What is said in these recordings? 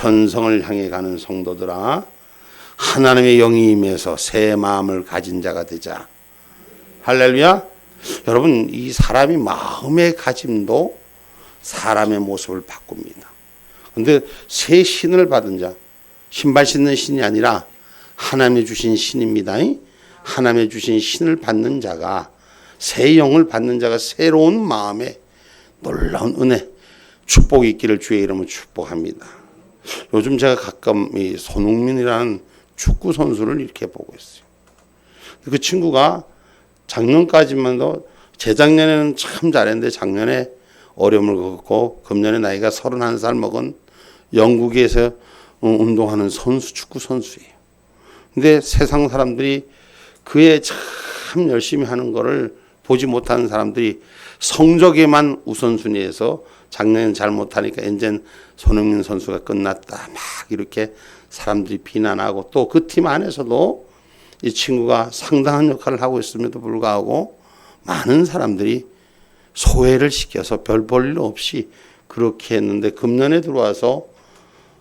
전성을 향해 가는 성도들아, 하나님의 영이 임해서 새 마음을 가진 자가 되자. 할렐루야. 여러분, 이 사람이 마음의 가짐도 사람의 모습을 바꿉니다. 그런데 새 신을 받은 자, 신발 신는 신이 아니라 하나님이 주신 신입니다. 하나님이 주신 신을 받는 자가, 새 영을 받는 자가 새로운 마음에 놀라운 은혜, 축복이 있기를 주의 이름으로 축복합니다. 요즘 제가 가끔 이 손흥민이라는 축구 선수를 이렇게 보고 있어요. 그 친구가 작년까지만도, 재작년에는 참 잘했는데 작년에 어려움을 겪고 금년에 나이가 31살 먹은 영국에서 운동하는 선수, 축구 선수예요. 근데 세상 사람들이 그의 참 열심히 하는 거를 보지 못하는 사람들이 성적에만 우선순위해서 작년엔 잘 못하니까 이제는 손흥민 선수가 끝났다, 막 이렇게 사람들이 비난하고, 또 그 팀 안에서도 이 친구가 상당한 역할을 하고 있음에도 불구하고 많은 사람들이 소외를 시켜서 별 볼 일 없이 그렇게 했는데, 금년에 들어와서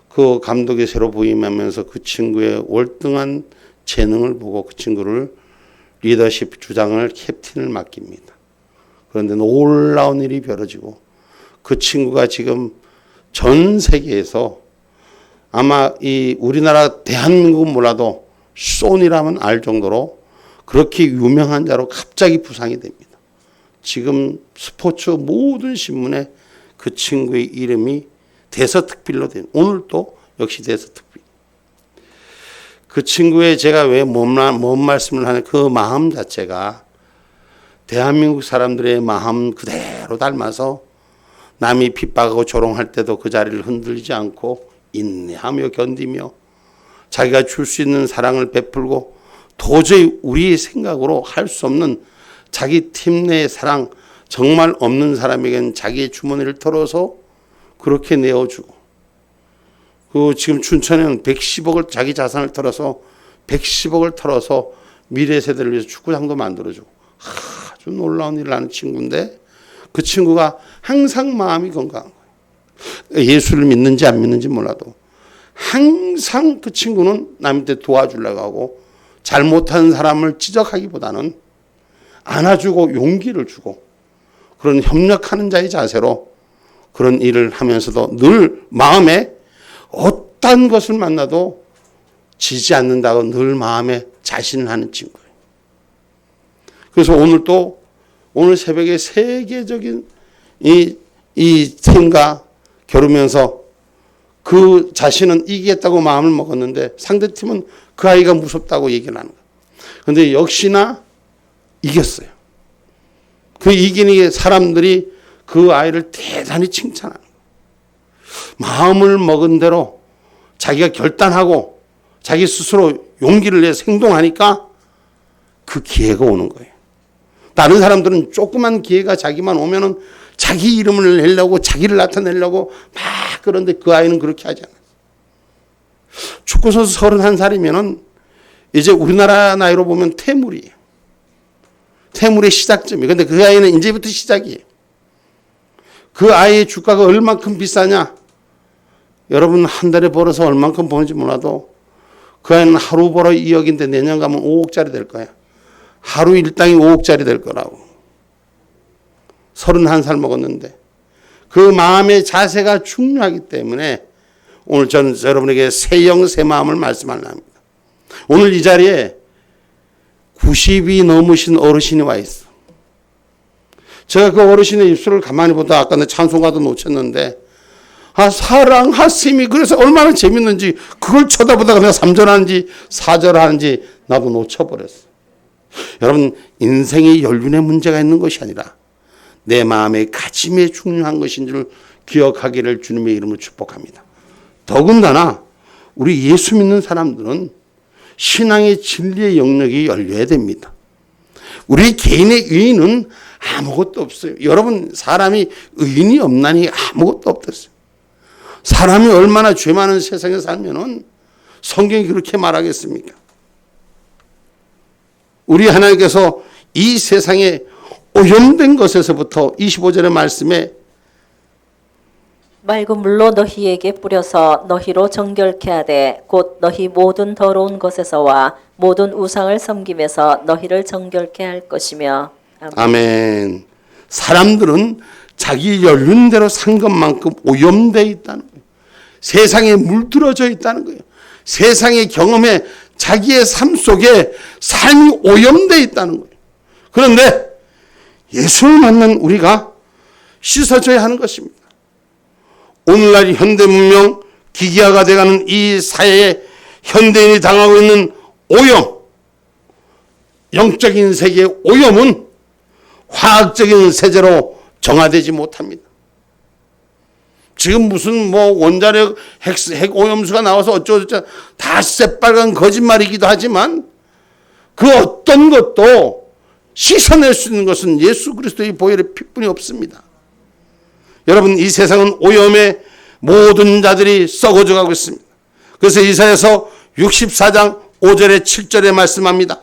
그 감독이 새로 부임하면서 그 친구의 월등한 재능을 보고 그 친구를 리더십 주장을, 캡틴을 맡깁니다. 그런데 놀라운 일이 벌어지고, 그 친구가 지금 전 세계에서 아마 이 우리나라 대한민국은 몰라도 쇼니라면 알 정도로 그렇게 유명한 자로 갑자기 부상이 됩니다. 지금 스포츠 모든 신문에 그 친구의 이름이 대서특필로 된, 오늘 또 역시 대서특필. 그 친구의 제가 왜 뭔 말씀을 하냐, 그 마음 자체가 대한민국 사람들의 마음 그대로 닮아서 남이 핍박하고 조롱할 때도 그 자리를 흔들리지 않고 인내하며 견디며 자기가 줄 수 있는 사랑을 베풀고, 도저히 우리의 생각으로 할 수 없는 자기 팀 내의 사랑, 정말 없는 사람에게는 자기의 주머니를 털어서 그렇게 내어주고, 그 지금 춘천에는 110억을 자기 자산을 털어서 110억을 털어서 미래 세대를 위해서 축구장도 만들어주고, 아주 놀라운 일을 하는 친구인데, 그 친구가 항상 마음이 건강한 거예요. 예수를 믿는지 안 믿는지 몰라도 항상 그 친구는 남한테 도와주려고 하고, 잘못한 사람을 지적하기보다는 안아주고 용기를 주고, 그런 협력하는 자의 자세로 그런 일을 하면서도 늘 마음에 어떤 것을 만나도 지지 않는다고 늘 마음에 자신을 하는 친구예요. 그래서 오늘 새벽에 세계적인 이 팀과 겨루면서 그 자신은 이기겠다고 마음을 먹었는데 상대팀은 그 아이가 무섭다고 얘기를 하는 거예요. 그런데 역시나 이겼어요. 그 이기는 게 사람들이 그 아이를 대단히 칭찬하는 거예요. 마음을 먹은 대로 자기가 결단하고 자기 스스로 용기를 내서 행동하니까 그 기회가 오는 거예요. 다른 사람들은 조그만 기회가 자기만 오면은 자기 이름을 내려고, 자기를 나타내려고 막, 그런데 그 아이는 그렇게 하지 않아요. 축구선수 31살이면은 이제 우리나라 나이로 보면 태물이에요. 태물의 시작점이에요. 근데 그 아이는 이제부터 시작이에요. 그 아이의 주가가 얼만큼 비싸냐? 여러분 한 달에 벌어서 얼만큼 버는지 몰라도 그 아이는 하루 벌어 2억인데 내년 가면 5억짜리 될 거야. 하루 일당이 5억짜리 될 거라고. 31살 먹었는데 그 마음의 자세가 중요하기 때문에 오늘 저는 여러분에게 새 영, 새 마음을 말씀하려 합니다. 오늘 이 자리에 90이 넘으신 어르신이 와 있어. 제가 그 어르신의 입술을 가만히 보다 아까 내 찬송가도 놓쳤는데, 사랑하심이 그래서 얼마나 재밌는지 그걸 쳐다보다가 내가 3절 하는지 4절 하는지 나도 놓쳐버렸어. 여러분, 인생의 연륜에 문제가 있는 것이 아니라 내 마음의 가짐에 중요한 것인 줄 기억하기를 주님의 이름으로 축복합니다. 더군다나 우리 예수 믿는 사람들은 신앙의 진리의 영역이 열려야 됩니다. 우리 개인의 의인은 아무것도 없어요. 여러분, 사람이 의인이 없나니 아무것도 없었어요. 사람이 얼마나 죄 많은 세상에 살면은 성경이 그렇게 말하겠습니까? 우리 하나님께서 이 세상에 오염된 것에서부터 25절의 말씀에 맑은 물로 너희에게 뿌려서 너희로 정결케 하되 곧 너희 모든 더러운 것에서와 모든 우상을 섬김에서 너희를 정결케 할 것이며. 아멘. 아멘. 사람들은 자기 연륜대로 산 것만큼 오염되어 있다는 거예요. 세상에 물들어져 있다는 거예요. 세상의 경험에 자기의 삶 속에 삶이 오염되어 있다는 거예요. 그런데 예수를 만난 우리가 씻어져야 하는 것입니다. 오늘날 현대문명 기기화가 되어가는 이 사회에 현대인이 당하고 있는 오염, 영적인 세계의 오염은 화학적인 세제로 정화되지 못합니다. 지금 무슨 뭐 원자력 핵 오염수가 나와서 어쩌고저쩌고 다 새빨간 거짓말이기도 하지만 그 어떤 것도 씻어낼 수 있는 것은 예수 그리스도의 보혈의 피뿐이 없습니다. 여러분, 이 세상은 오염의 모든 자들이 썩어져 가고 있습니다. 그래서 이사야서 64장 5절에 7절에 말씀합니다.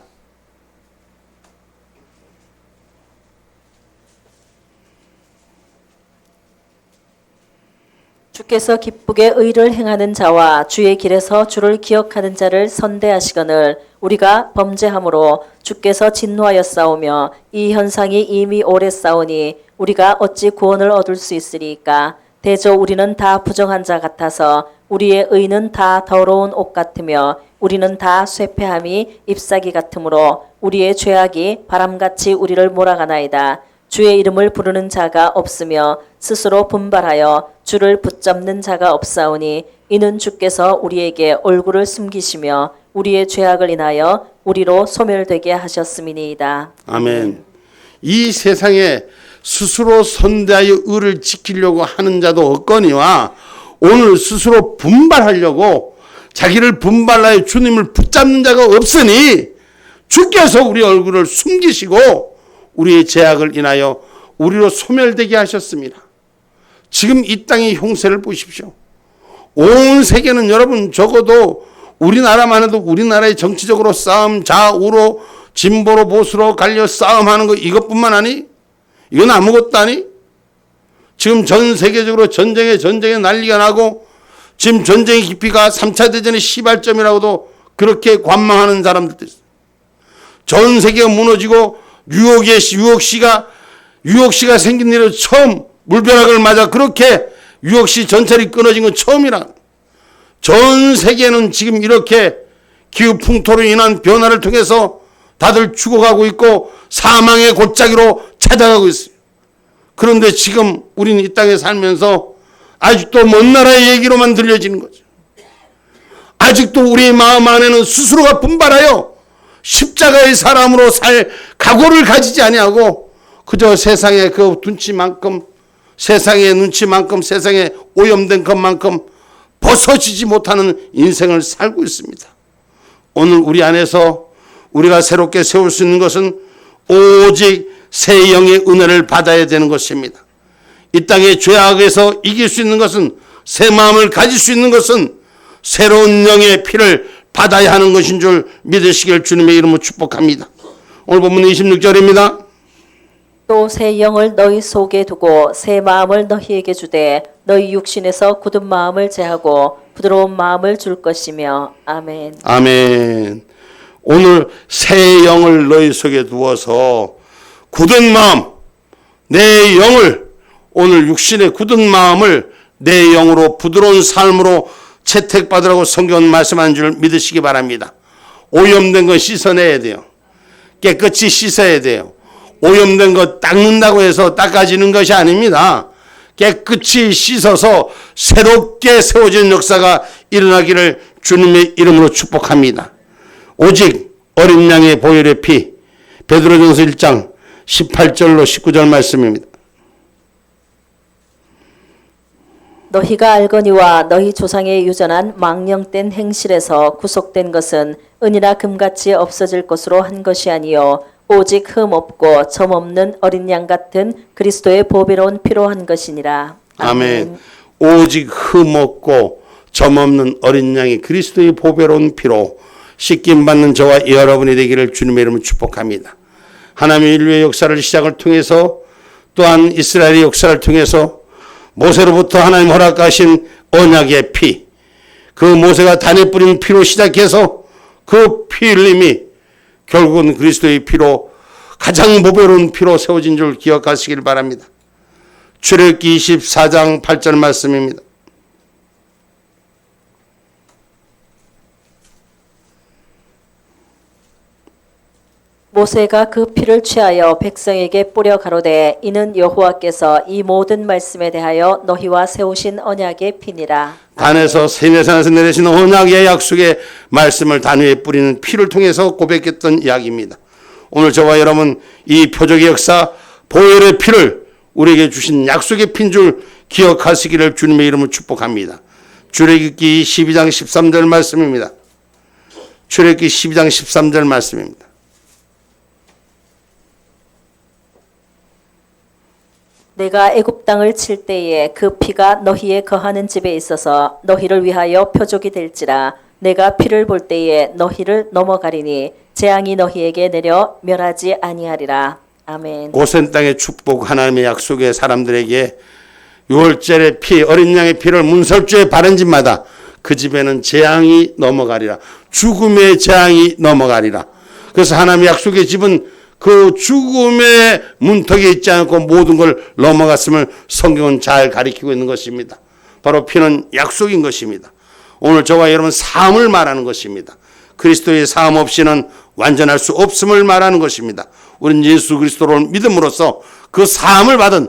주께서 기쁘게 의를 행하는 자와 주의 길에서 주를 기억하는 자를 선대하시거늘 우리가 범죄함으로 주께서 진노하였사오며 이 현상이 이미 오래 싸우니 우리가 어찌 구원을 얻을 수 있으리까. 대저 우리는 다 부정한 자 같아서 우리의 의는 다 더러운 옷 같으며 우리는 다 쇠폐함이 잎사귀 같으므로 우리의 죄악이 바람같이 우리를 몰아가나이다. 주의 이름을 부르는 자가 없으며 스스로 분발하여 주를 붙잡는 자가 없사오니 이는 주께서 우리에게 얼굴을 숨기시며 우리의 죄악을 인하여 우리로 소멸되게 하셨음이니이다. 아멘. 이 세상에 스스로 선대하여 의를 지키려고 하는 자도 없거니와 오늘 스스로 분발하려고 자기를 분발하여 주님을 붙잡는 자가 없으니 주께서 우리 얼굴을 숨기시고 우리의 죄악을 인하여 우리로 소멸되게 하셨습니다. 지금 이 땅의 형세를 보십시오. 온 세계는 여러분 적어도 우리나라만 해도 우리나라의 정치적으로 싸움, 좌우로 진보로 보수로 갈려 싸움하는 거 이것뿐만 아니? 이건 아무것도 아니? 지금 전 세계적으로 전쟁에 난리가 나고 지금 전쟁의 깊이가 3차 대전의 시발점이라고도 그렇게 관망하는 사람들도 있어요. 전 세계가 무너지고 뉴욕시가 생긴 일로 처음 물벼락을 맞아 그렇게 뉴욕시 전철이 끊어진 건 처음이라. 전 세계는 지금 이렇게 기후 풍토로 인한 변화를 통해서 다들 죽어가고 있고 사망의 골짜기로 찾아가고 있어요. 그런데 지금 우리는 이 땅에 살면서 아직도 먼 나라의 얘기로만 들려지는 거죠. 아직도 우리의 마음 안에는 스스로가 분발하여 십자가의 사람으로 살 각오를 가지지 아니하고 그저 세상의 그 눈치만큼 세상의 눈치만큼 세상에 오염된 것만큼 벗어지지 못하는 인생을 살고 있습니다. 오늘 우리 안에서 우리가 새롭게 세울 수 있는 것은 오직 새 영의 은혜를 받아야 되는 것입니다. 이 땅의 죄악에서 이길 수 있는 것은 새 마음을 가질 수 있는 것은 새로운 영의 피를 받아야 하는 것인 줄 믿으시길 주님의 이름으로 축복합니다. 오늘 본문 26절입니다. 또 새 영을 너희 속에 두고 새 마음을 너희에게 주되 너희 육신에서 굳은 마음을 제하고 부드러운 마음을 줄 것이며. 아멘. 아멘. 오늘 새 영을 너희 속에 두어서 굳은 마음, 내 영을 오늘 육신의 굳은 마음을 내 영으로 부드러운 삶으로 채택받으라고 성경은 말씀하는 줄 믿으시기 바랍니다. 오염된 거 씻어내야 돼요. 깨끗이 씻어야 돼요. 오염된 거 닦는다고 해서 닦아지는 것이 아닙니다. 깨끗이 씻어서 새롭게 세워지는 역사가 일어나기를 주님의 이름으로 축복합니다. 오직 어린 양의 보혈의 피, 베드로전서 1장 18절로 19절 말씀입니다. 너희가 알거니와 너희 조상의 유전한 망령된 행실에서 구속된 것은 은이나 금같이 없어질 것으로 한 것이 아니요 오직 흠 없고 점 없는 어린 양 같은 그리스도의 보배로운 피로 한 것이니라. 아멘. 오직 흠 없고 점 없는 어린 양이 그리스도의 보배로운 피로 씻김 받는 저와 여러분이 되기를 주님의 이름으로 축복합니다. 하나님의 인류의 역사를 시작을 통해서 또한 이스라엘의 역사를 통해서 모세로부터 하나님 허락하신 언약의 피, 그 모세가 단에 뿌린 피로 시작해서 그 피 흘림이 결국은 그리스도의 피로 가장 보배로운 피로 세워진 줄 기억하시길 바랍니다. 출애굽기 24장 8절 말씀입니다. 모세가 그 피를 취하여 백성에게 뿌려 가로되 이는 여호와께서 이 모든 말씀에 대하여 너희와 세우신 언약의 피니라. 단에서 시내산에서 내리신 언약의 약속의 말씀을 단 위에 뿌리는 피를 통해서 고백했던 이야기입니다. 오늘 저와 여러분 이 표적의 역사 보혈의 피를 우리에게 주신 약속의 피인 줄 기억하시기를 주님의 이름으로 축복합니다. 출애굽기 12장 13절 말씀입니다. 출애굽기 12장 13절 말씀입니다. 내가 애굽 땅을 칠 때에 그 피가 너희의 거하는 집에 있어서 너희를 위하여 표적이 될지라. 내가 피를 볼 때에 너희를 넘어가리니 재앙이 너희에게 내려 멸하지 아니하리라. 아멘. 고센 땅의 축복 하나님의 약속의 사람들에게 유월절의 피 어린 양의 피를 문설주에 바른 집마다 그 집에는 재앙이 넘어가리라. 죽음의 재앙이 넘어가리라. 그래서 하나님의 약속의 집은 그 죽음의 문턱에 있지 않고 모든 걸 넘어갔음을 성경은 잘 가리키고 있는 것입니다. 바로 피는 약속인 것입니다. 오늘 저와 여러분 사함을 말하는 것입니다. 그리스도의 사함 없이는 완전할 수 없음을 말하는 것입니다. 우리는 예수 그리스도를 믿음으로써 그 사함을 받은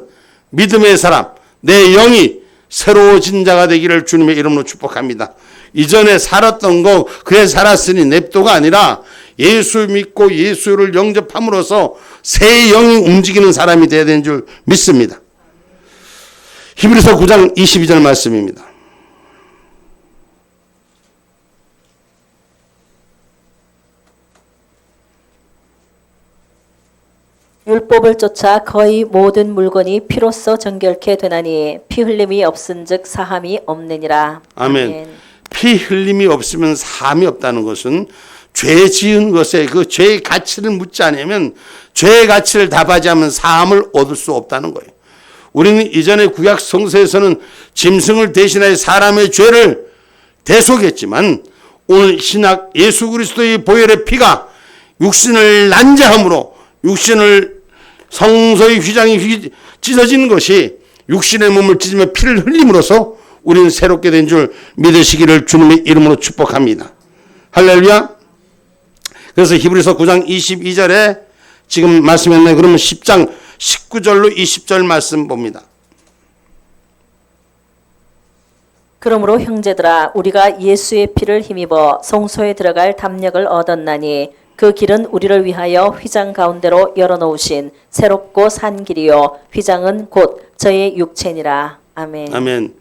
믿음의 사람, 내 영이 새로워진 자가 되기를 주님의 이름으로 축복합니다. 이전에 살았던 거 그래 살았으니 냅도가 아니라 예수 믿고 예수를 영접함으로써 새 영이 움직이는 사람이 되어야 되는 줄 믿습니다. 히브리서 9장 22절 말씀입니다. 율법을 쫓아 거의 모든 물건이 피로써 정결케 되나니 피 흘림이 없은즉 사함이 없느니라. 아멘. 피 흘림이 없으면 사함이 없다는 것은 죄 지은 것에 그 죄의 가치를 묻지 않으면 죄의 가치를 답하지 않으면 사함을 얻을 수 없다는 거예요. 우리는 이전에 구약 성서에서는 짐승을 대신하여 사람의 죄를 대속했지만 오늘 신약 예수 그리스도의 보혈의 피가 육신을 난자함으로 육신을 성소의 휘장이 찢어지는 것이 육신의 몸을 찢으며 피를 흘림으로써 우리는 새롭게 된 줄 믿으시기를 주님의 이름으로 축복합니다. 할렐루야. 그래서 히브리서 9장 22절에 지금 말씀했네요. 그러면 10장 19절로 20절 말씀 봅니다. 그러므로 형제들아 우리가 예수의 피를 힘입어 성소에 들어갈 담력을 얻었나니 그 길은 우리를 위하여 휘장 가운데로 열어놓으신 새롭고 산 길이요 휘장은 곧 저의 육체니라. 아멘. 아멘.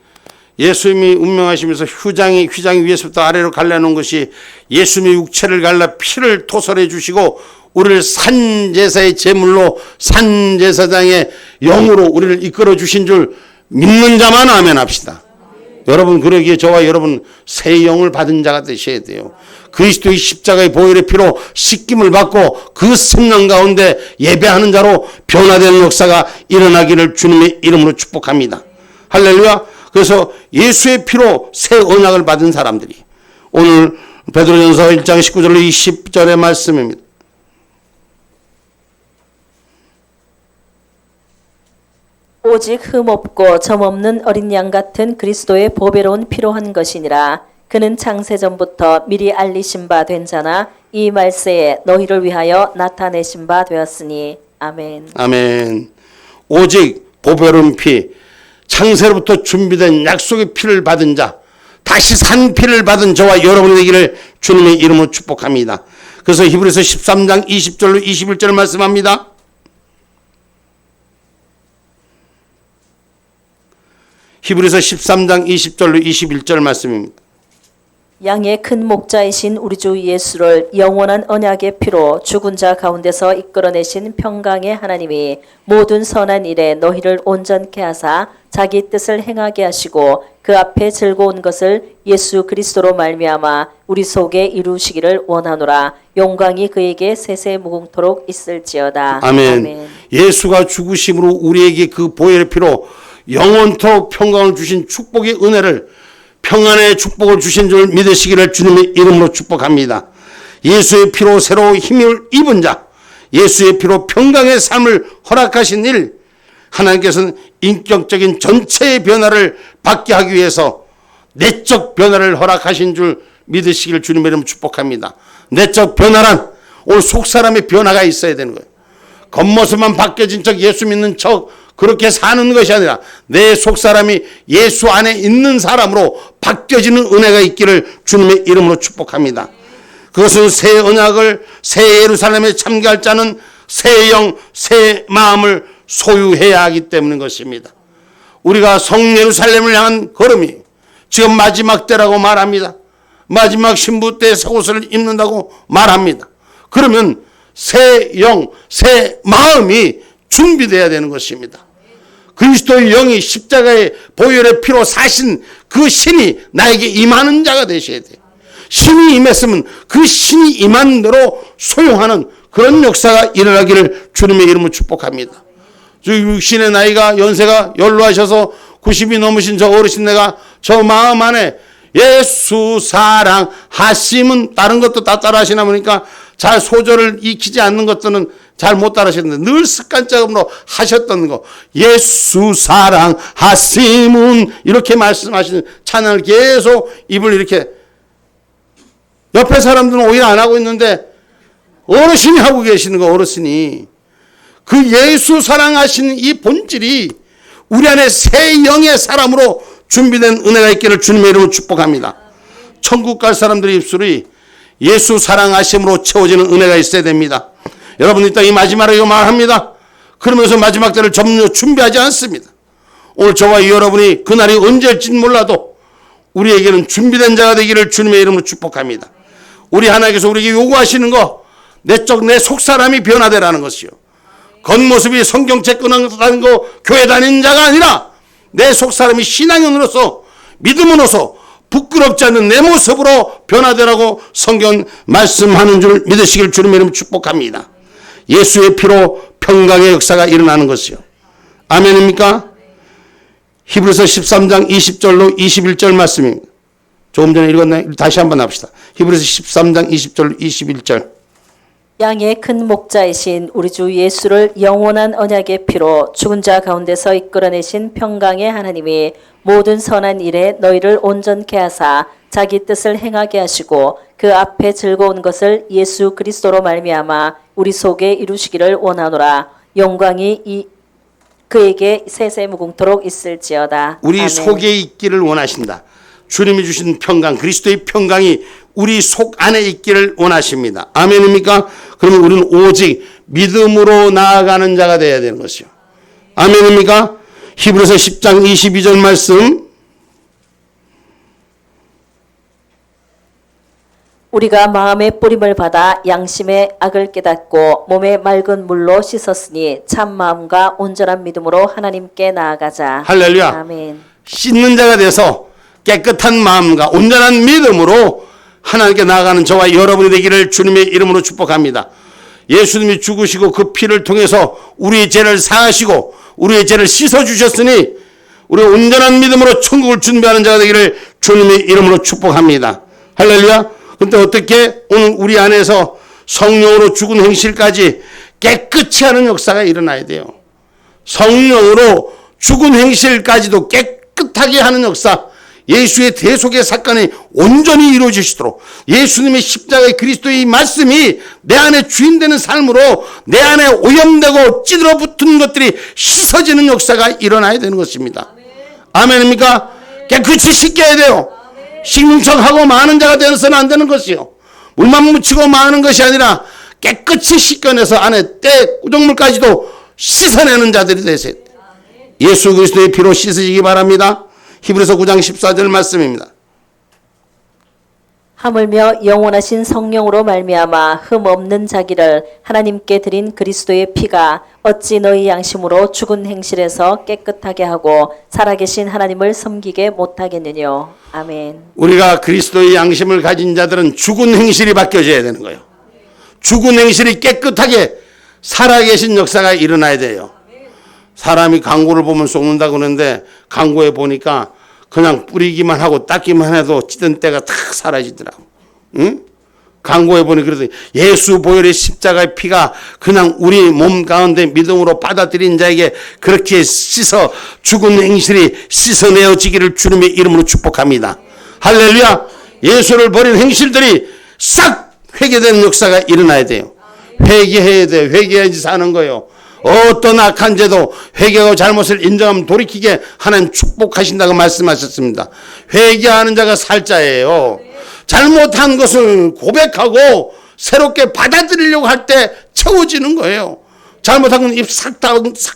예수님이 운명하시면서 휘장이 위에서부터 아래로 갈라놓은 것이 예수님의 육체를 갈라 피를 토설해 주시고 우리를 산제사의 제물로 산제사장의 영으로 우리를 이끌어 주신 줄 믿는 자만 아멘 합시다. 여러분 그러기에 저와 여러분 새 영을 받은 자가 되셔야 돼요. 그리스도의 십자가의 보혈의 피로 씻김을 받고 그 생명 가운데 예배하는 자로 변화되는 역사가 일어나기를 주님의 이름으로 축복합니다. 할렐루야. 그래서 예수의 피로 새 언약을 받은 사람들이 오늘 베드로전서 1장 19절로 20절의 말씀입니다. 오직 흠없고 점없는 어린 양 같은 그리스도의 보배로운 피로 한 것이니라. 그는 창세전부터 미리 알리신 바 된 자나 이 말세에 너희를 위하여 나타내신 바 되었으니. 아멘. 아멘. 오직 보배로운 피, 창세로부터 준비된 약속의 피를 받은 자, 다시 산 피를 받은 저와 여러분이 되기를 주님의 이름으로 축복합니다. 그래서 히브리서 13장 20절로 21절 말씀합니다. 히브리서 13장 20절로 21절 말씀입니다. 양의 큰 목자이신 우리 주 예수를 영원한 언약의 피로 죽은 자 가운데서 이끌어내신 평강의 하나님이 모든 선한 일에 너희를 온전케 하사 자기 뜻을 행하게 하시고 그 앞에 즐거운 것을 예수 그리스도로 말미암아 우리 속에 이루시기를 원하노라. 영광이 그에게 세세무궁토록 있을지어다. 아멘. 예수가 죽으심으로 우리에게 그 보혈의 피로 영원토록 평강을 주신 축복의 은혜를, 평안의 축복을 주신 줄 믿으시기를 주님의 이름으로 축복합니다. 예수의 피로 새로 힘을 입은 자, 예수의 피로 평강의 삶을 허락하신 일, 하나님께서는 인격적인 전체의 변화를 받게 하기 위해서 내적 변화를 허락하신 줄 믿으시기를 주님의 이름으로 축복합니다. 내적 변화란 오늘 속사람의 변화가 있어야 되는 거예요. 겉모습만 바뀌어진 척, 예수 믿는 척 그렇게 사는 것이 아니라 내 속사람이 예수 안에 있는 사람으로 바뀌어지는 은혜가 있기를 주님의 이름으로 축복합니다. 그것은 새 언약을, 새 예루살렘에 참가할 자는 새 영, 새 마음을 소유해야 하기 때문인 것입니다. 우리가 성예루살렘을 향한 걸음이 지금 마지막 때라고 말합니다. 마지막 신부 때 새 옷을 입는다고 말합니다. 그러면 새 영, 새 마음이 준비되어야 되는 것입니다. 그리스도의 영이 십자가의 보혈의 피로 사신 그 신이 나에게 임하는 자가 되셔야 돼요. 신이 임했으면 그 신이 임한 대로 소용하는 그런 역사가 일어나기를 주님의 이름으로 축복합니다. 육신의 나이가, 연세가 연로하셔서 90이 넘으신 저 어르신 내가 저 마음 안에 예수 사랑하심은 다른 것도 다 따라 하시나 보니까 잘 소절을 익히지 않는 것들은 잘 못 따라 하시는데 늘 습관적으로 하셨던 거, 예수 사랑하심은 이렇게 말씀하시는 찬양을 계속 입을 이렇게, 옆에 사람들은 오히려 안 하고 있는데 어르신이 하고 계시는 거, 어르신이. 그 예수 사랑하시는 이 본질이 우리 안에 새 영의 사람으로 준비된 은혜가 있기를 주님의 이름으로 축복합니다. 천국 갈 사람들의 입술이 예수 사랑하심으로 채워지는 은혜가 있어야 됩니다. 여러분, 이따 이 마지막으로 말합니다. 그러면서 마지막 때를 전혀 준비하지 않습니다. 오늘 저와 여러분이 그날이 언제일지는 몰라도 우리에게는 준비된 자가 되기를 주님의 이름으로 축복합니다. 우리 하나님께서 우리에게 요구하시는 거, 내적 내 속사람이 변화되라는 것이요. 겉모습이 성경책 끊어다는 거, 교회 다니는 자가 아니라 내 속사람이 신앙인으로서, 믿음으로서 부끄럽지 않는 내 모습으로 변화되라고 성경 말씀하는 줄 믿으시길 주님의 이름으로 축복합니다. 예수의 피로 평강의 역사가 일어나는 것이요. 아멘입니까? 히브리서 13장 20절로 21절 말씀입니다. 조금 전에 읽었나요? 다시 한번 합시다. 히브리서 13장 20절로 21절. 양의 큰 목자이신 우리 주 예수를 영원한 언약의 피로 죽은 자 가운데서 이끌어내신 평강의 하나님이 모든 선한 일에 너희를 온전케 하사 자기 뜻을 행하게 하시고 그 앞에 즐거운 것을 예수 그리스도로 말미암아 우리 속에 이루시기를 원하노라. 영광이 그에게 세세무궁토록 있을지어다. 우리 아멘. 속에 있기를 원하신다. 주님이 주신 평강, 그리스도의 평강이 우리 속 안에 있기를 원하십니다. 아멘입니까? 그러면 우리는 오직 믿음으로 나아가는 자가 되어야 되는 것이요. 아멘입니까? 히브리서 10장 22절 말씀. 우리가 마음의 뿌림을 받아 양심의 악을 깨닫고 몸의 맑은 물로 씻었으니 참 마음과 온전한 믿음으로 하나님께 나아가자. 할렐루야. 아멘. 씻는 자가 돼서 깨끗한 마음과 온전한 믿음으로 하나님께 나아가는 저와 여러분이 되기를 주님의 이름으로 축복합니다. 예수님이 죽으시고 그 피를 통해서 우리의 죄를 사하시고 우리의 죄를 씻어주셨으니 우리 온전한 믿음으로 천국을 준비하는 자가 되기를 주님의 이름으로 축복합니다. 할렐루야. 그런데 어떻게 오늘 우리 안에서 성령으로 죽은 행실까지 깨끗이 하는 역사가 일어나야 돼요. 성령으로 죽은 행실까지도 깨끗하게 하는 역사, 예수의 대속의 사건이 온전히 이루어지시도록 예수님의 십자가의 그리스도의 말씀이 내 안에 주인되는 삶으로 내 안에 오염되고 찌들어 붙은 것들이 씻어지는 역사가 일어나야 되는 것입니다. 아멘입니까? 깨끗이 씻겨야 돼요. 씻는 척하고 많은 자가 되어서는 안 되는 것이요. 물만 묻히고 마는 것이 아니라 깨끗이 씻겨내서 안에 때 구정물까지도 씻어내는 자들이 되세요. 예수 그리스도의 피로 씻으시기 바랍니다. 히브리서 9장 14절 말씀입니다. 하물며 영원하신 성령으로 말미암아 흠 없는 자기를 하나님께 드린 그리스도의 피가 어찌 너희 양심으로 죽은 행실에서 깨끗하게 하고 살아계신 하나님을 섬기게 못하겠느뇨. 아멘. 우리가 그리스도의 양심을 가진 자들은 죽은 행실이 바뀌어져야 되는 거예요. 죽은 행실이 깨끗하게 살아계신 역사가 일어나야 돼요. 사람이 강고를 보면 썩는다 그러는데 강고에 보니까 그냥 뿌리기만 하고 닦기만 해도 찌든 때가 탁 사라지더라고. 응? 강고에 보니 그러더니 예수 보혈의 십자가의 피가 그냥 우리 몸 가운데 믿음으로 받아들인 자에게 그렇게 씻어 죽은 행실이 씻어내어지기를 주님의 이름으로 축복합니다. 할렐루야. 예수를 버린 행실들이 싹 회개되는 역사가 일어나야 돼요. 회개해야 돼요. 회개해야지 사는 거예요. 어떤 악한 죄도 회개하고 잘못을 인정하면 돌이키게 하나님 축복하신다고 말씀하셨습니다. 회개하는 자가 살 자예요. 잘못한 것을 고백하고 새롭게 받아들이려고 할 때 채워지는 거예요. 잘못한 건 입 싹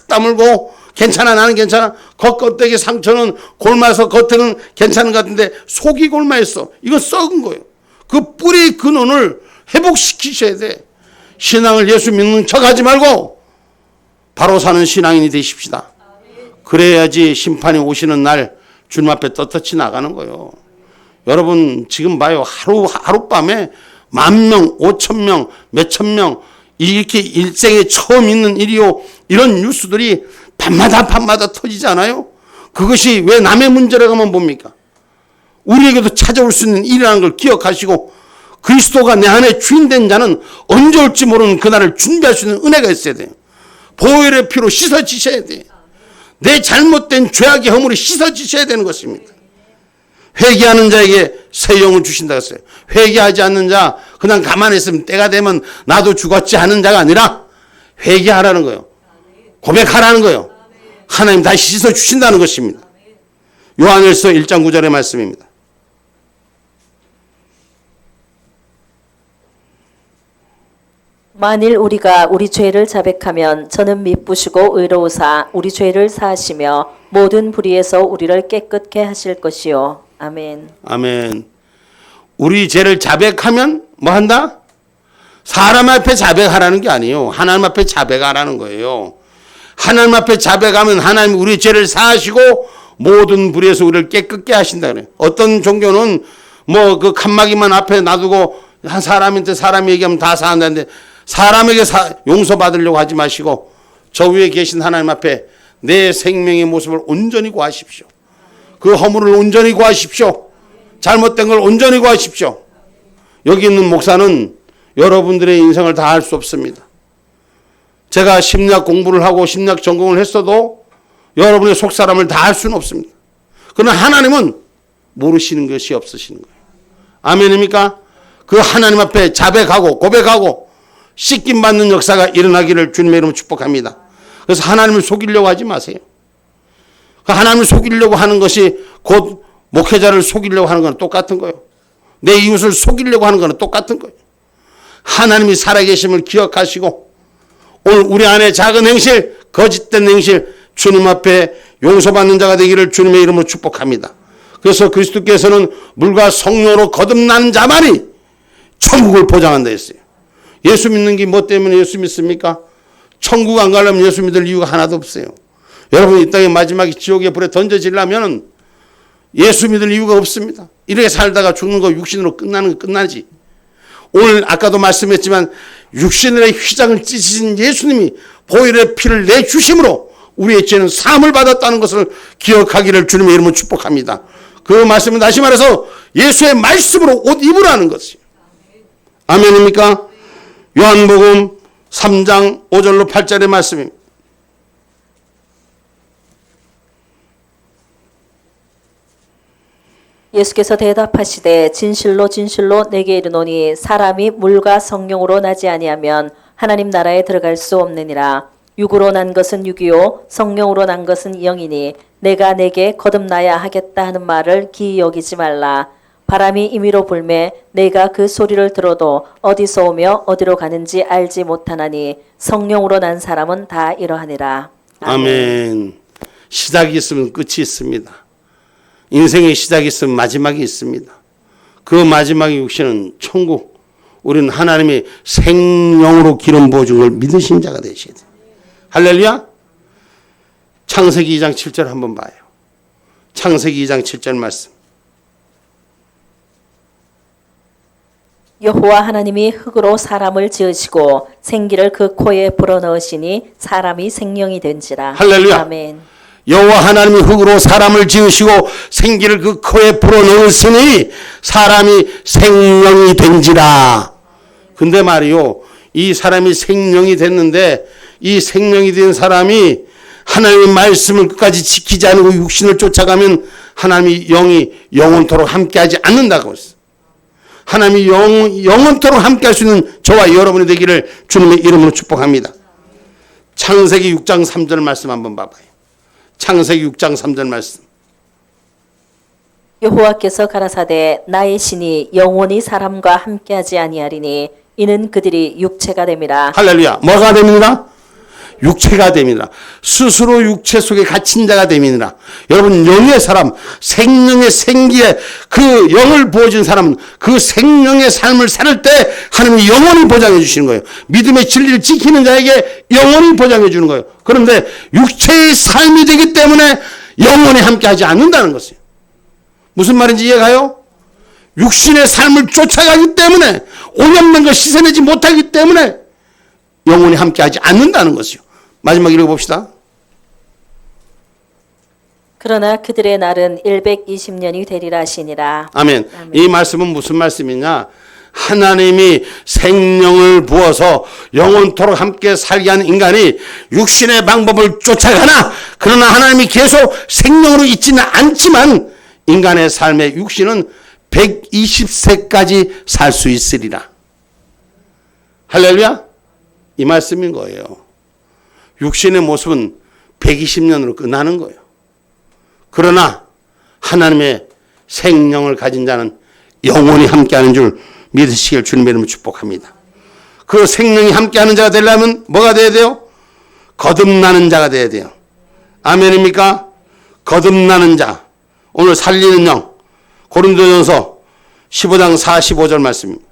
다물고 괜찮아, 나는 괜찮아. 겉껍데기 상처는 골마서 겉에는 괜찮은 것 같은데 속이 골마했어. 이건 썩은 거예요. 그 뿌리 근원을 회복시키셔야 돼. 신앙을 예수 믿는 척하지 말고 바로 사는 신앙인이 되십시다. 그래야지 심판이 오시는 날 주님 앞에 떳떳이 나가는 거예요. 여러분 지금 봐요. 하룻밤에 10,000명, 5,000명, 몇천 명 이렇게 일생에 처음 있는 일이요. 이런 뉴스들이 밤마다 터지잖아요. 그것이 왜 남의 문제라고 하면 뭡니까? 우리에게도 찾아올 수 있는 일이라는 걸 기억하시고 그리스도가 내 안에 주인된 자는 언제 올지 모르는 그날을 준비할 수 있는 은혜가 있어야 돼요. 보혈의 피로 씻어지셔야 돼요. 내 잘못된 죄악의 허물이 씻어지셔야 되는 것입니다. 회개하는 자에게 새 영을 주신다고 했어요. 회개하지 않는 자 그냥 가만히 있으면 때가 되면 나도 죽었지 하는 자가 아니라 회개하라는 거예요. 고백하라는 거예요. 하나님 다시 씻어주신다는 것입니다. 요한일서 1장 9절의 말씀입니다. 만일 우리가 우리 죄를 자백하면 저는 미쁘시고 의로우사 우리 죄를 사하시며 모든 불의에서 우리를 깨끗게 하실 것이요. 아멘. 아멘. 우리 죄를 자백하면 뭐 한다? 사람 앞에 자백하라는 게 아니에요. 하나님 앞에 자백하라는 거예요. 하나님 앞에 자백하면 하나님 우리 죄를 사하시고 모든 불의에서 우리를 깨끗게 하신다 그래요. 어떤 종교는 뭐 그 칸막이만 앞에 놔두고 한 사람한테 사람이 얘기하면 다 사한다는데 사람에게 용서받으려고 하지 마시고 저 위에 계신 하나님 앞에 내 생명의 모습을 온전히 구하십시오. 그 허물을 온전히 구하십시오. 잘못된 걸 온전히 구하십시오. 여기 있는 목사는 여러분들의 인생을 다 할 수 없습니다. 제가 심리학 공부를 하고 심리학 전공을 했어도 여러분의 속사람을 다 할 수는 없습니다. 그러나 하나님은 모르시는 것이 없으시는 거예요. 아멘입니까? 그 하나님 앞에 자백하고 고백하고 씻김 받는 역사가 일어나기를 주님의 이름으로 축복합니다. 그래서 하나님을 속이려고 하지 마세요. 하나님을 속이려고 하는 것이 곧 목회자를 속이려고 하는 건 똑같은 거예요. 내 이웃을 속이려고 하는 건 똑같은 거예요. 하나님이 살아계심을 기억하시고 오늘 우리 안에 작은 행실, 거짓된 행실 주님 앞에 용서받는 자가 되기를 주님의 이름으로 축복합니다. 그래서 그리스도께서는 물과 성령으로 거듭난 자만이 천국을 보장한다 했어요. 예수 믿는 게 뭐 때문에 예수 믿습니까? 천국 안 가려면 예수 믿을 이유가 하나도 없어요. 여러분 이 땅에 마지막에 지옥의 불에 던져지려면 예수 믿을 이유가 없습니다. 이렇게 살다가 죽는 거 육신으로 끝나는 거 끝나지. 오늘 아까도 말씀했지만 육신의 휘장을 찢으신 예수님이 보혈의 피를 내주심으로 우리의 죄는 사함을 받았다는 것을 기억하기를 주님의 이름으로 축복합니다. 그 말씀은 다시 말해서 예수의 말씀으로 옷 입으라는 것이에요. 아멘입니까? 요한복음 3장 5절로 8절의 말씀입니다. 예수께서 대답하시되 진실로 진실로 내게 이르노니 사람이 물과 성령으로 나지 아니하면 하나님 나라에 들어갈 수 없느니라. 육으로 난 것은 육이요 성령으로 난 것은 영이니 내가 내게 거듭나야 하겠다 하는 말을 기이 여기지 말라. 바람이 임의로 불매 내가 그 소리를 들어도 어디서 오며 어디로 가는지 알지 못하나니 성령으로 난 사람은 다 이러하니라. 아멘. 시작이 있으면 끝이 있습니다. 인생의 시작이 있으면 마지막이 있습니다. 그 마지막의 육신은 천국. 우리는 하나님이 생명으로 기름 부어준 걸 믿으신 자가 되셔야 돼요. 할렐루야. 창세기 2장 7절 한번 봐요. 창세기 2장 7절 말씀. 여호와 하나님이 흙으로 사람을 지으시고 생기를 그 코에 불어넣으시니 사람이 생명이 된지라. 할렐루야. 아멘. 여호와 하나님이 흙으로 사람을 지으시고 생기를 그 코에 불어넣으시니 사람이 생명이 된지라. 근데 말이요, 이 사람이 생명이 됐는데 이 생명이 된 사람이 하나님의 말씀을 끝까지 지키지 않고 육신을 쫓아가면 하나님이 영이 영원토록 함께하지 않는다고 했어요. 하나님이 영원토록 함께할 수 있는 저와 여러분이 되기를 주님의 이름으로 축복합니다. 창세기 6장 3절 말씀 한번 봐봐요. 창세기 6장 3절 말씀. 여호와께서 가라사대 나의 신이 영원히 사람과 함께하지 아니하리니 이는 그들이 육체가 됨이라. 할렐루야. 뭐가 됩니다? 육체가 됩니다. 스스로 육체 속에 갇힌 자가 됩니다. 여러분, 영의 사람, 생명의 생기에 그 영을 부어준 사람은 그 생명의 삶을 살 때 하나님이 영원히 보장해 주시는 거예요. 믿음의 진리를 지키는 자에게 영원히 보장해 주는 거예요. 그런데 육체의 삶이 되기 때문에 영원히 함께하지 않는다는 것이에요. 무슨 말인지 이해가요? 육신의 삶을 쫓아가기 때문에 오염된 걸 씻어내지 못하기 때문에 영원히 함께하지 않는다는 것이요. 마지막 읽어봅시다. 그러나 그들의 날은 120년이 되리라 하시니라. 아멘. 이 말씀은 무슨 말씀이냐? 하나님이 생명을 부어서 영원토록 함께 살게 하는 인간이 육신의 방법을 쫓아가나, 그러나 하나님이 계속 생명으로 있지는 않지만 인간의 삶의 육신은 120세까지 살 수 있으리라. 할렐루야. 이 말씀인 거예요. 육신의 모습은 120년으로 끝나는 거예요. 그러나 하나님의 생명을 가진 자는 영원히 함께하는 줄 믿으시길 주님의 이름으로 축복합니다. 그 생명이 함께하는 자가 되려면 뭐가 돼야 돼요? 거듭나는 자가 돼야 돼요. 아멘입니까? 거듭나는 자. 오늘 살리는 영. 고린도전서 15장 45절 말씀입니다.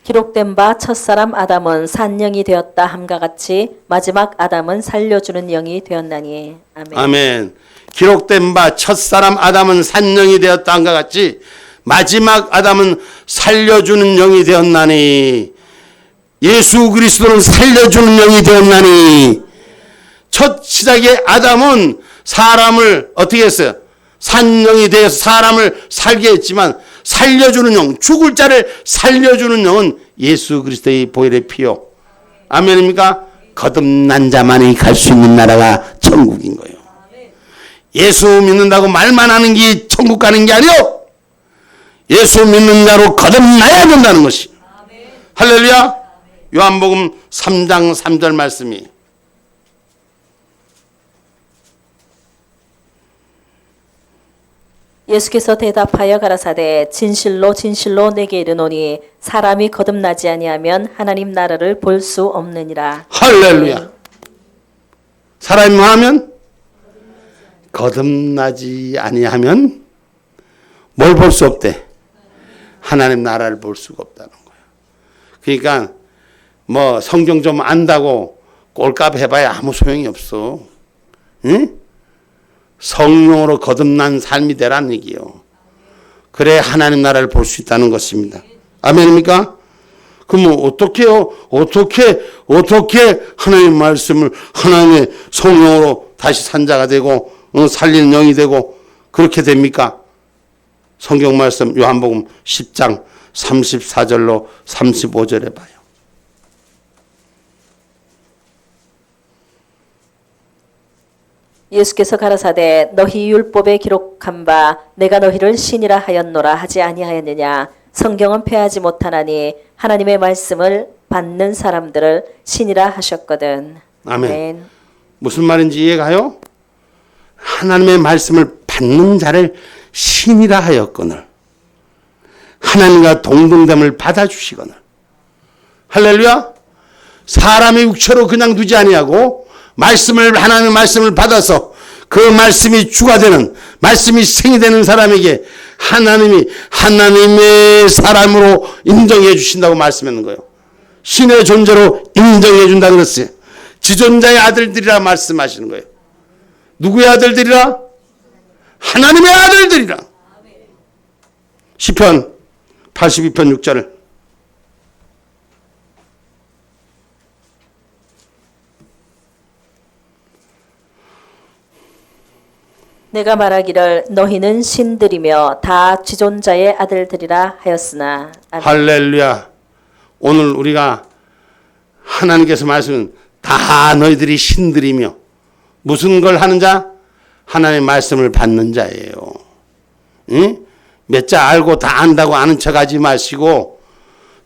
기록된 바 첫사람 아담은 산영이 되었다 함과 같이 마지막 아담은 살려주는 영이 되었나니. 아멘. 아멘. 기록된 바 첫사람 아담은 산영이 되었다 함과 같이 마지막 아담은 살려주는 영이 되었나니. 예수 그리스도는 살려주는 영이 되었나니. 첫 시작의 아담은 사람을 어떻게 했어요? 산영이 되어서 사람을 살게 했지만 살려주는 영, 죽을 자를 살려주는 영은 예수 그리스도의 보혈의 피요. 아멘입니까? 거듭난 자만이 갈 수 있는 나라가 천국인 거예요. 예수 믿는다고 말만 하는 게 천국 가는 게 아니요. 예수 믿는 자로 거듭나야 된다는 것이. 할렐루야. 요한복음 3장 3절 말씀이. 예수께서 대답하여 가라사대 진실로 진실로 내게 이르노니 사람이 거듭나지 아니하면 하나님 나라를 볼 수 없느니라. 할렐루야. 사람이 뭐 하면? 거듭나지 아니하면 뭘 볼 수 없대? 하나님 나라를 볼 수가 없다는 거예요. 그러니까 뭐 성경 좀 안다고 꼴값 해봐야 아무 소용이 없어. 응? 성령으로 거듭난 삶이 되라는 얘기요. 그래야 하나님 나라를 볼 수 있다는 것입니다. 아멘입니까? 그럼 어떻게요? 어떻게 하나님의 말씀을 하나님의 성령으로 다시 산자가 되고 살리는 영이 되고 그렇게 됩니까? 성경 말씀 요한복음 10장 34절로 35절에 봐요. 예수께서 가라사대 너희 율법에 기록한 바 내가 너희를 신이라 하였노라 하지 아니하였느냐. 성경은 폐하지 못하나니 하나님의 말씀을 받는 사람들을 신이라 하셨거든. 아멘. 무슨 말인지 이해가요? 하나님의 말씀을 받는 자를 신이라 하였거늘 하나님과 동등됨을 받아주시거늘. 할렐루야. 사람의 육체로 그냥 두지 아니하고 하나님의 말씀을 받아서 그 말씀이 주가 되는, 말씀이 생이 되는 사람에게 하나님의 사람으로 인정해 주신다고 말씀하는 거예요. 신의 존재로 인정해 준다 그랬어요. 지존자의 아들들이라 말씀하시는 거예요. 누구의 아들들이라? 하나님의 아들들이라. 시편 82편 6절. 내가 말하기를 너희는 신들이며 다 지존자의 아들들이라 하였으나. 아멘. 할렐루야. 오늘 우리가 하나님께서 말씀은 다 너희들이 신들이며 무슨 걸 하는 자? 하나님의 말씀을 받는 자예요. 응? 몇 자 알고 다 안다고 아는 척하지 마시고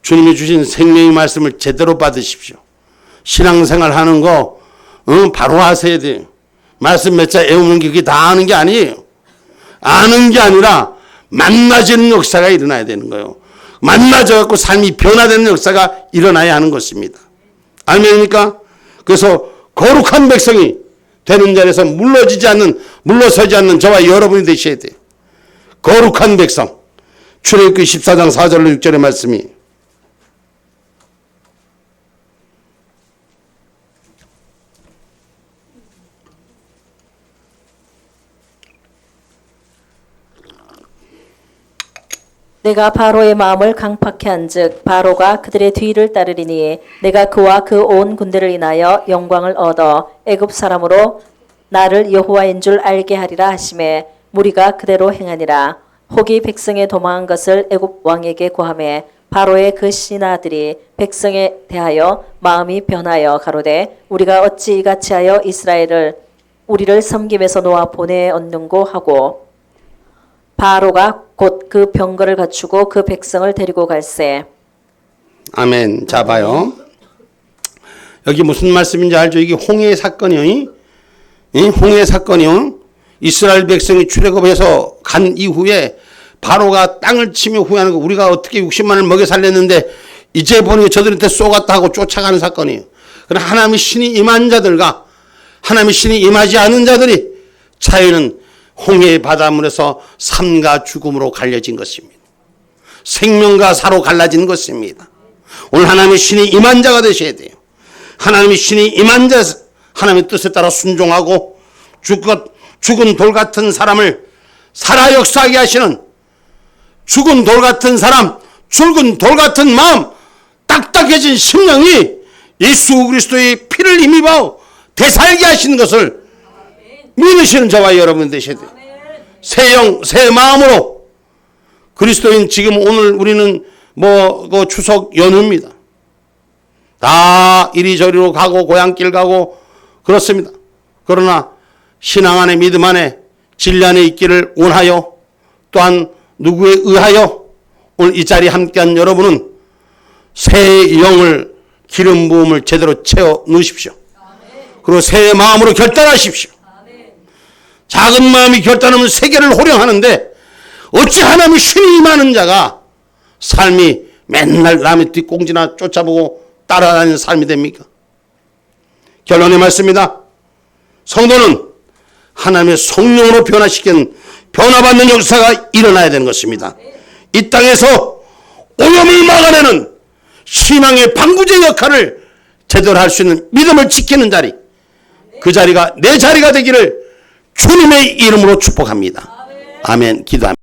주님이 주신 생명의 말씀을 제대로 받으십시오. 신앙생활 하는 거 바로 하셔야 돼요. 말씀 몇 자 외우는 게 그게 다 아는 게 아니에요. 아는 게 아니라 만나지는 역사가 일어나야 되는 거예요. 만나져 갖고 삶이 변화되는 역사가 일어나야 하는 것입니다. 아멘입니까? 그래서 거룩한 백성이 되는 자리에서 물러서지 않는 저와 여러분이 되셔야 돼요. 거룩한 백성. 출애굽기 14장 4절로 6절의 말씀이 내가 바로의 마음을 강팍케 한즉 바로가 그들의 뒤를 따르리니 내가 그와 그 온 군대를 인하여 영광을 얻어 애굽 사람으로 나를 여호와인 줄 알게 하리라 하시매 무리가 그대로 행하니라. 혹이 백성의 도망한 것을 애굽 왕에게 고하매 바로의 그 신하들이 백성에 대하여 마음이 변하여 가로되 우리가 어찌 이같이 하여 이스라엘을 우리를 섬김에서 놓아 보내었는고 하고 바로가 곧 그 병거를 갖추고 그 백성을 데리고 갈새. 아멘. 자 봐요. 여기 무슨 말씀인지 알죠? 이게 홍해 사건이요. 홍해 사건이요. 이스라엘 백성이 출애굽해서 간 이후에 바로가 땅을 치며 후회하는 거 우리가 어떻게 60만을 먹여 살렸는데 이제 보니 저들한테 쏘갔다 하고 쫓아가는 사건이에요. 그러나 하나님의 신이 임한 자들과 하나님의 신이 임하지 않은 자들이 차이는 홍해의 바닷물에서 삶과 죽음으로 갈려진 것입니다. 생명과 사로 갈라진 것입니다. 오늘 하나님의 신이 임한 자가 되셔야 돼요. 하나님의 신이 임한 자, 하나님의 뜻에 따라 순종하고 죽은 돌 같은 사람을 살아 역사하게 하시는 죽은 돌 같은 사람, 죽은 돌 같은 마음, 딱딱해진 심령이 예수 그리스도의 피를 힘입어 되살게 하시는 것을 믿으시는 저와 여러분 되셔야 돼요. 새 영, 새 마음으로 그리스도인 지금 오늘 우리는 그 추석 연휴입니다. 다 이리저리로 가고 고향길 가고 그렇습니다. 그러나 신앙 안에 믿음 안에 진리 안에 있기를 원하여 또한 누구에 의하여 오늘 이 자리에 함께한 여러분은 새 영을 기름 부음을 제대로 채워 넣으십시오. 그리고 새 마음으로 결단하십시오. 작은 마음이 결단하면 세계를 호령하는데 어찌 하나님의 신이 임하는 자가 삶이 맨날 남의 뒷공지나 쫓아보고 따라다니는 삶이 됩니까? 결론의 말씀입니다. 성도는 하나님의 성령으로 변화시킨 변화받는 역사가 일어나야 되는 것입니다. 이 땅에서 오염을 막아내는 신앙의 방부제 역할을 제대로 할 수 있는 믿음을 지키는 자리, 그 자리가 내 자리가 되기를 주님의 이름으로 축복합니다. 아멘. 기도합니다.